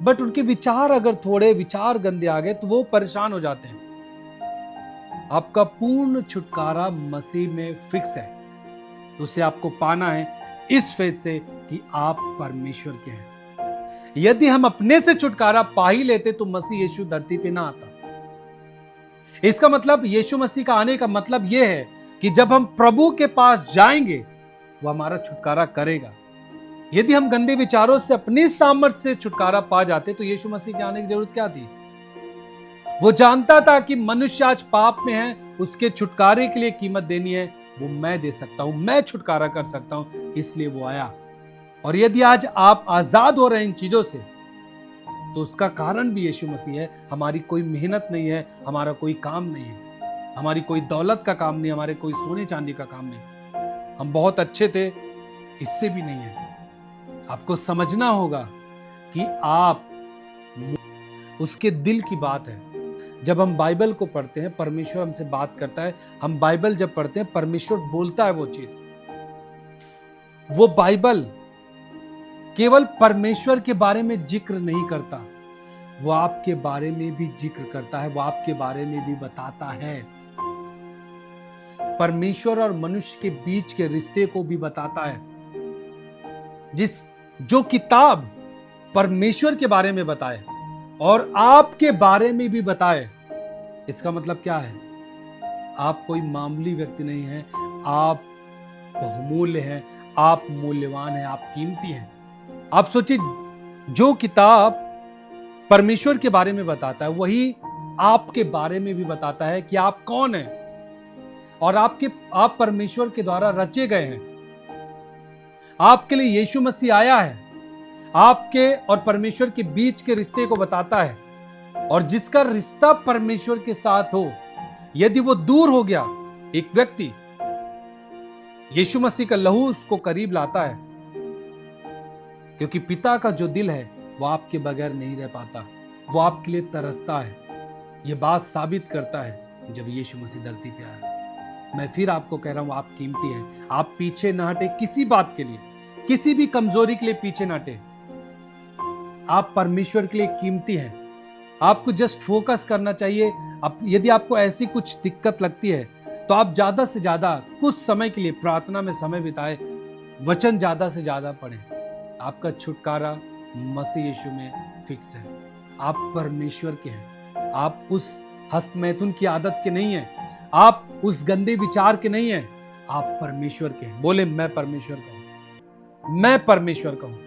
बट उनके विचार अगर थोड़े विचार गंदे आ गए तो वो परेशान हो जाते हैं। आपका पूर्ण छुटकारा मसीह में फिक्स है। उसे आपको पाना है इस फेथ से कि आप परमेश्वर के हैं। यदि हम अपने से छुटकारा पा ही लेते तो मसीह यीशु धरती पे ना आता। इसका मतलब, यीशु मसीह का आने का मतलब यह है कि जब हम प्रभु के पास जाएंगे वो हमारा छुटकारा करेगा। यदि हम गंदे विचारों से अपनी सामर्थ्य से छुटकारा पा जाते तो यीशु मसीह के आने की जरूरत क्या थी? वो जानता था कि मनुष्य आज पाप में है, उसके छुटकारे के लिए कीमत देनी है, वो मैं दे सकता हूं, मैं छुटकारा कर सकता हूं, इसलिए वो आया। और यदि आज आप आजाद हो रहे हैं इन चीजों से, तो उसका कारण भी यीशु मसीह है। हमारी कोई मेहनत नहीं है, हमारा कोई काम नहीं है, हमारी कोई दौलत का काम नहीं, हमारे कोई सोने चांदी का काम नहीं। हम बहुत अच्छे थे, इससे भी नहीं है। आपको समझना होगा कि आप, उसके दिल की बात है। जब हम बाइबल को पढ़ते हैं, परमेश्वर हमसे बात करता है। हम बाइबल जब पढ़ते हैं, परमेश्वर बोलता है वो चीज। वो बाइबल केवल परमेश्वर के बारे में जिक्र नहीं करता, वो आपके बारे में भी जिक्र करता है, वो आपके बारे में भी बताता है। परमेश्वर और मनुष्य के बीच के रिश्ते को भी बताता है। जो किताब परमेश्वर के बारे में बताए और आपके बारे में भी बताए, इसका मतलब क्या है? आप कोई मामूली व्यक्ति नहीं हैं, आप बहुमूल्य हैं, आप मूल्यवान हैं, आप कीमती हैं। आप सोचिए, जो किताब परमेश्वर के बारे में बताता है, वही आपके बारे में भी बताता है कि आप कौन हैं और आप परमेश्वर के द्वारा रचे गए हैं। आपके लिए यीशु मसीह आया है, आपके और परमेश्वर के बीच के रिश्ते को बताता है। और जिसका रिश्ता परमेश्वर के साथ हो, यदि वो दूर हो गया, एक व्यक्ति, यीशु मसीह का लहू उसको करीब लाता है, क्योंकि पिता का जो दिल है वो आपके बगैर नहीं रह पाता, वो आपके लिए तरसता है। ये बात साबित करता है जब यीशु मसीह धरती पे आया। मैं फिर आपको कह रहा हूं, आप कीमती हैं। आप पीछे ना हटे किसी बात के लिए, किसी भी कमजोरी के लिए पीछे ना हटे। आप परमेश्वर के लिए कीमती हैं। आपको जस्ट फोकस करना चाहिए। यदि आपको ऐसी कुछ दिक्कत लगती है, तो आप ज्यादा से ज्यादा कुछ समय के लिए प्रार्थना में समय बिताएं, वचन ज्यादा से ज्यादा पढ़ें। आपका छुटकारा मसीह यीशु में फिक्स है। आप परमेश्वर के हैं। आप उस हस्तमैथुन की आदत के नहीं हैं, आप उस गंदे विचार के नहीं हैं, आप परमेश्वर के हैं। बोले, मैं परमेश्वर का हूं, मैं परमेश्वर का हूं।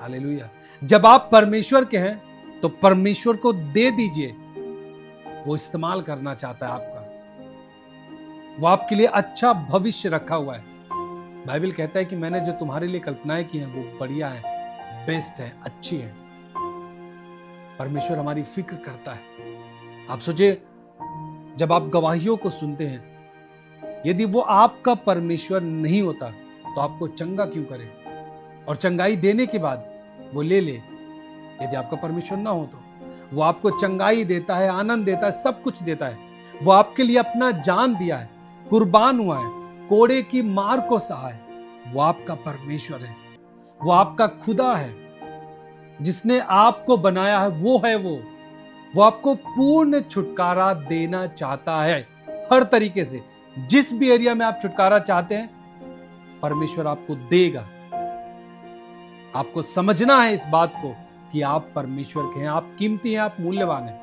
हालेलुया। जब आप परमेश्वर के हैं तो परमेश्वर को दे दीजिए, वो इस्तेमाल करना चाहता है आपका। वो आपके लिए अच्छा भविष्य रखा हुआ है। बाइबल कहता है कि मैंने जो तुम्हारे लिए कल्पनाएं की हैं वो बढ़िया है, बेस्ट है, अच्छी है। परमेश्वर हमारी फिक्र करता है। आप सोचिए, जब आप गवाहियों को सुनते हैं, यदि वो आपका परमेश्वर नहीं होता तो आपको चंगा क्यों करे, और चंगाई देने के बाद वो ले ले। यदि आपका परमेश्वर ना हो तो वो आपको चंगाई देता है, आनंद देता है, सब कुछ देता है। वो आपके लिए अपना जान दिया है, कुर्बान हुआ है, कोड़े की मार को सहा है। वो आपका परमेश्वर है, वो आपका खुदा है, जिसने आपको बनाया है। वो आपको पूर्ण छुटकारा देना चाहता है, हर तरीके से। जिस भी एरिया में आप छुटकारा चाहते हैं, परमेश्वर आपको देगा। आपको समझना है इस बात को कि आप परमेश्वर के हैं, आप कीमती हैं, आप मूल्यवान हैं।